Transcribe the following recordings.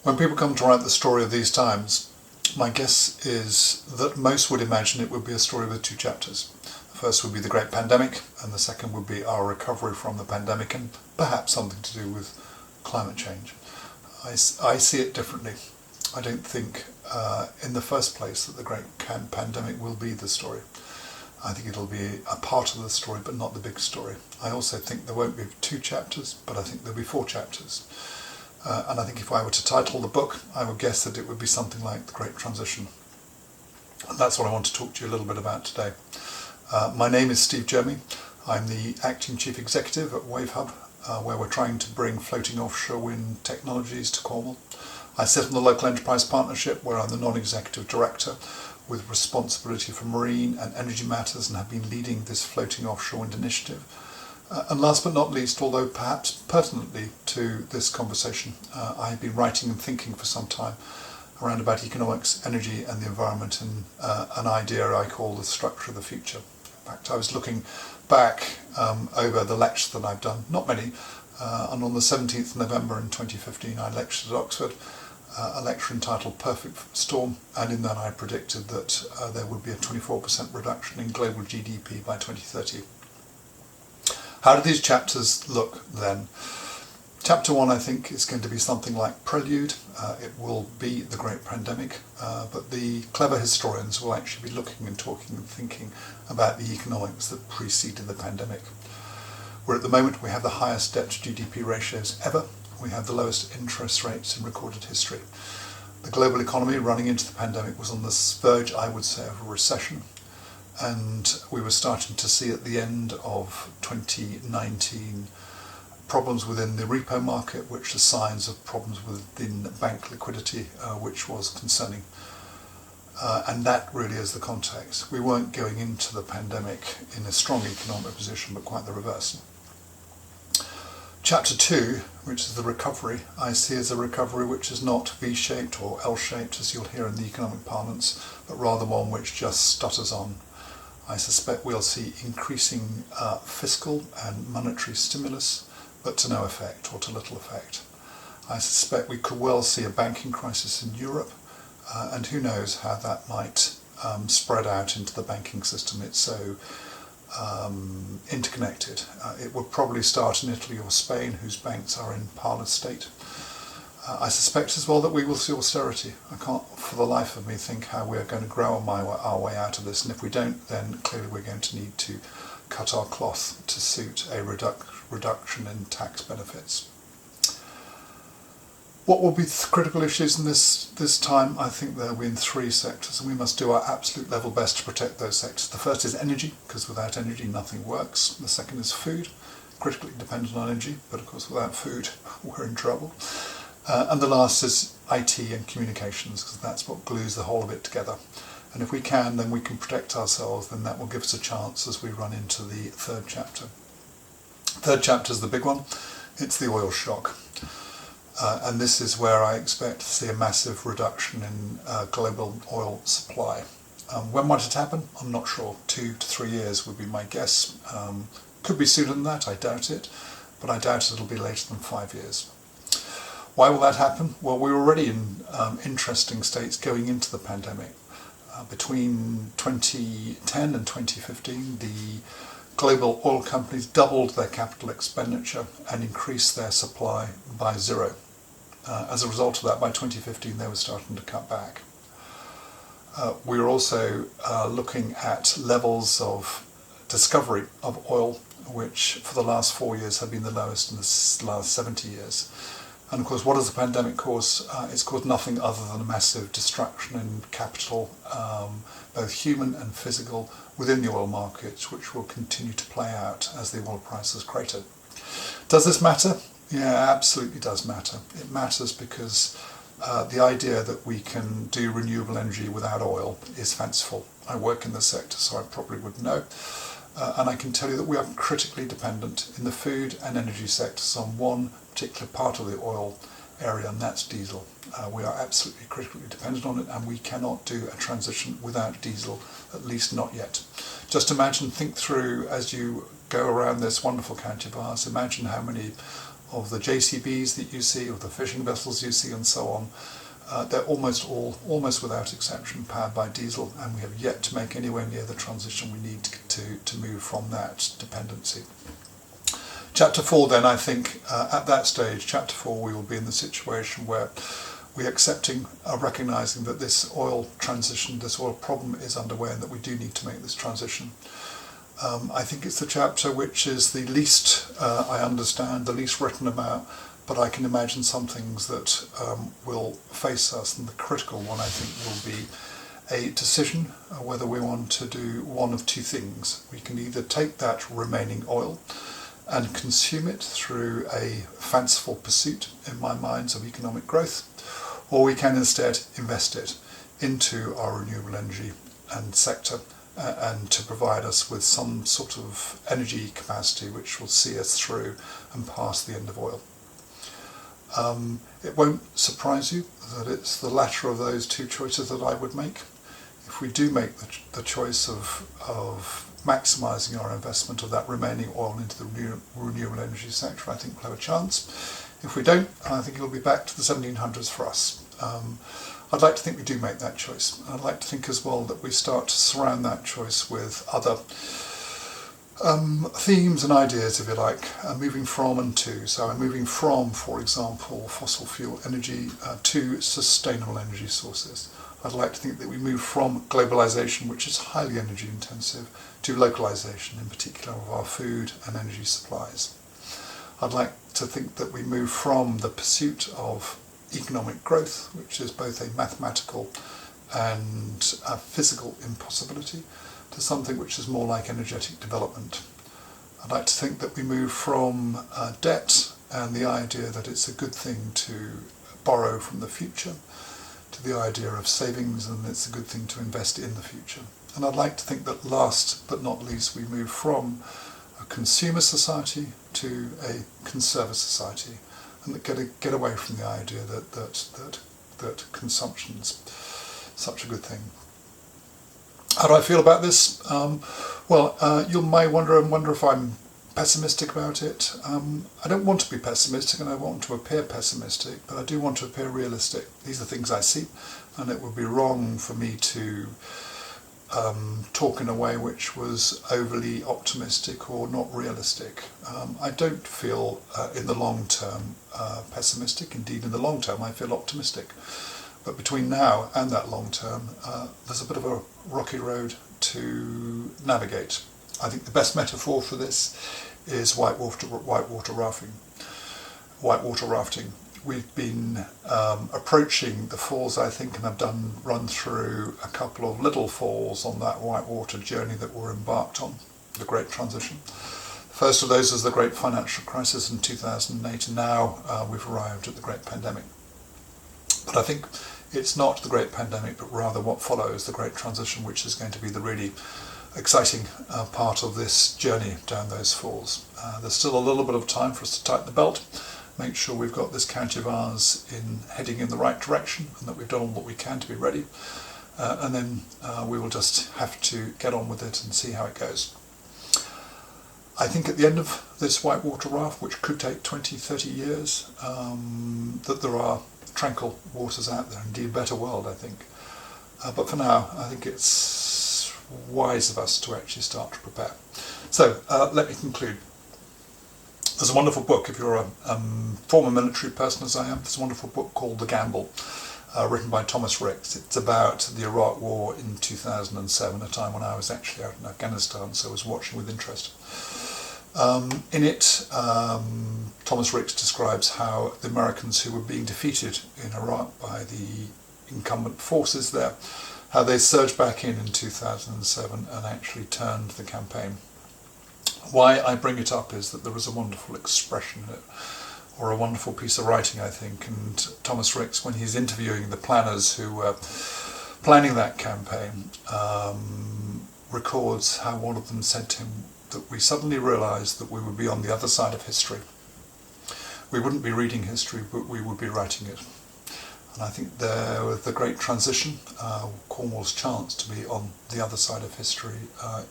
When people come to write the story of these times, my guess is that most would imagine it would be a story with two chapters. The first would be the Great Pandemic, and the second would be our recovery from the pandemic, and perhaps something to do with climate change. I see it differently. I don't think, in the first place, that the Great Pandemic will be the story. I think it'll be a part of the story, but not the big story. I also think there won't be two chapters, but I think there'll be four chapters. And I think if I were to title the book, I would guess that it would be something like The Great Transition. And that's what I want to talk to you a little bit about today. My name is Steve Jermy. I'm the Acting Chief Executive at WaveHub, where we're trying to bring floating offshore wind technologies to Cornwall. I sit on the Local Enterprise Partnership, where I'm the Non-Executive Director with responsibility for marine and energy matters, and have been leading this floating offshore wind initiative. And last but not least, although perhaps pertinently to this conversation, I have been writing and thinking for some time around about economics, energy and the environment, and an idea I call the structure of the future. In fact, I was looking back over the lectures that I've done, not many, and on the 17th of November in 2015 I lectured at Oxford, a lecture entitled Perfect Storm, and in that I predicted that there would be a 24% reduction in global GDP by 2030. How do these chapters look then? Chapter 1, I think, is going to be something like Prelude. It will be the Great Pandemic, but the clever historians will actually be looking and talking and thinking about the economics that preceded the pandemic. Where at the moment we have the highest debt to GDP ratios ever. We have the lowest interest rates in recorded history. The global economy running into the pandemic was on the verge, I would say, of a recession. And we were starting to see at the end of 2019 problems within the repo market, which are signs of problems within bank liquidity, which was concerning. And that really is the context. We weren't going into the pandemic in a strong economic position, but quite the reverse. Chapter 2, which is the recovery, I see as a recovery which is not V-shaped or L-shaped, as you'll hear in the economic parlance, but rather one which just stutters on. I suspect we'll see increasing fiscal and monetary stimulus, but to no effect or to little effect. I suspect we could well see a banking crisis in Europe, and who knows how that might spread out into the banking system. It's so interconnected. It would probably start in Italy or Spain, whose banks are in parlous state. I suspect as well that we will see austerity. I can't for the life of me think how we're going to grow our way out of this, and if we don't, then clearly we're going to need to cut our cloth to suit a reduction in tax benefits. What will be the critical issues in this time? I think there will be in three sectors, and we must do our absolute level best to protect those sectors. The first is energy, because without energy nothing works. The second is food, critically dependent on energy, but of course without food we're in trouble. And the last is IT and communications, because that's what glues the whole of it together. And if we can, then we can protect ourselves, then that will give us a chance as we run into the third chapter. Third chapter is the big one. It's the oil shock. And this is where I expect to see a massive reduction in global oil supply. When might it happen? I'm not sure. 2 to 3 years would be my guess. Could be sooner than that, I doubt it, but I doubt it'll be later than 5 years. Why will that happen? Well, we were already in interesting states going into the pandemic. Between 2010 and 2015, the global oil companies doubled their capital expenditure and increased their supply by zero. As a result of that, by 2015 they were starting to cut back. We were also looking at levels of discovery of oil, which for the last 4 years have been the lowest in the last 70 years. And of course, what does the pandemic cause? It's caused nothing other than a massive destruction in capital, both human and physical, within the oil markets, which will continue to play out as the oil prices crater. Does this matter? Yeah, absolutely does matter. It matters because the idea that we can do renewable energy without oil is fanciful. I work in the sector, so I probably would know. And I can tell you that we are critically dependent in the food and energy sectors on one particular part of the oil area, and that's diesel. We are absolutely critically dependent on it, and we cannot do a transition without diesel, at least not yet. Just imagine, think through as you go around this wonderful county of ours, imagine how many of the JCBs that you see, of the fishing vessels you see and so on, they're almost without exception, powered by diesel, and we have yet to make anywhere near the transition we need to move from that dependency. Chapter 4 then, I think, at that stage, chapter 4, we will be in the situation where we're accepting, recognising that this oil transition, this oil problem is underway and that we do need to make this transition. I think it's the chapter which is the least I understand, the least written about, but I can imagine some things that will face us, and the critical one I think will be a decision whether we want to do one of two things. We can either take that remaining oil and consume it through a fanciful pursuit, in my mind, of economic growth, or we can instead invest it into our renewable energy and sector and to provide us with some sort of energy capacity which will see us through and past the end of oil. It won't surprise you that it's the latter of those two choices that I would make. If we do make the choice of maximising our investment of that remaining oil into the renewable energy sector, I think we'll have a chance. If we don't, I think it'll be back to the 1700s for us. I'd like to think we do make that choice. I'd like to think as well that we start to surround that choice with other themes and ideas, if you like, moving from and to. So I'm moving from, for example, fossil fuel energy to sustainable energy sources. I'd like to think that we move from globalisation, which is highly energy intensive, to localisation, in particular of our food and energy supplies. I'd like to think that we move from the pursuit of economic growth, which is both a mathematical and a physical impossibility, to something which is more like energetic development. I'd like to think that we move from debt and the idea that it's a good thing to borrow from the future, to the idea of savings and it's a good thing to invest in the future. And I'd like to think that last but not least we move from a consumer society to a conserver society, and that get away from the idea that consumption's such a good thing. How do I feel about this? You may wonder if I'm pessimistic about it. I don't want to be pessimistic and I want to appear pessimistic, but I do want to appear realistic. These are things I see, and it would be wrong for me to talk in a way which was overly optimistic or not realistic. I don't feel in the long term pessimistic. Indeed, in the long term I feel optimistic. But between now and that long term, there's a bit of a rocky road to navigate. I think the best metaphor for this is whitewater rafting. Whitewater rafting. We've been approaching the falls, I think, and have run through a couple of little falls on that whitewater journey that we're embarked on, the Great Transition. The first of those is the Great Financial Crisis in 2008, and now we've arrived at the Great Pandemic. But I think it's not the Great Pandemic, but rather what follows, the Great Transition, which is going to be the really exciting part of this journey down those falls. There's still a little bit of time for us to tighten the belt, make sure we've got this county of ours heading in the right direction and that we've done all what we can to be ready, and then we will just have to get on with it and see how it goes. I think at the end of this whitewater raft, which could take 20-30 years, that there are tranquil waters out there, indeed a better world, I think. But for now, I think it's wise of us to actually start to prepare. So let me conclude. There's a wonderful book, if you're a former military person as I am, there's a wonderful book called The Gamble, written by Thomas Ricks. It's about the Iraq War in 2007, a time when I was actually out in Afghanistan, so I was watching with interest. In it, Thomas Ricks describes how the Americans who were being defeated in Iraq by the incumbent forces there, how they surged back in 2007 and actually turned the campaign. Why I bring it up is that there is a wonderful expression in it, or a wonderful piece of writing, I think, and Thomas Ricks, when he's interviewing the planners who were planning that campaign, records how one of them said to him that we suddenly realised that we would be on the other side of history. We wouldn't be reading history, but we would be writing it. And I think there, with the Great Transition, Cornwall's chance to be on the other side of history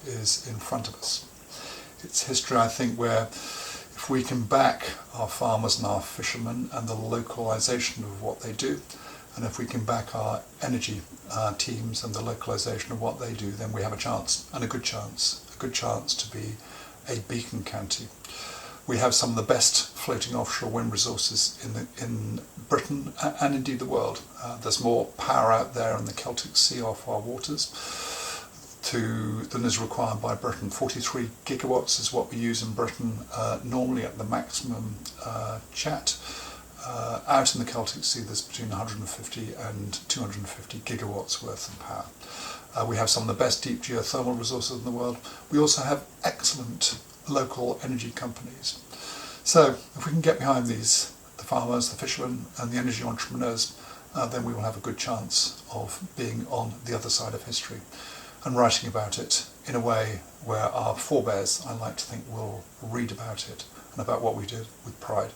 is in front of us. It's history, I think, where If we can back our farmers and our fishermen and the localisation of what they do, and if we can back our energy teams and the localisation of what they do, then we have a chance, and a good chance to be a beacon county. We have some of the best floating offshore wind resources in Britain and indeed the world. There's more power out there in the Celtic Sea off our waters than is required by Britain. 43 gigawatts is what we use in Britain normally at the maximum chat. Out in the Celtic Sea there's between 150 and 250 gigawatts worth of power. We have some of the best deep geothermal resources in the world. We also have excellent local energy companies. So if we can get behind these, the farmers, the fishermen and the energy entrepreneurs, then we will have a good chance of being on the other side of history and writing about it in a way where our forebears, I like to think, will read about it and about what we did with pride.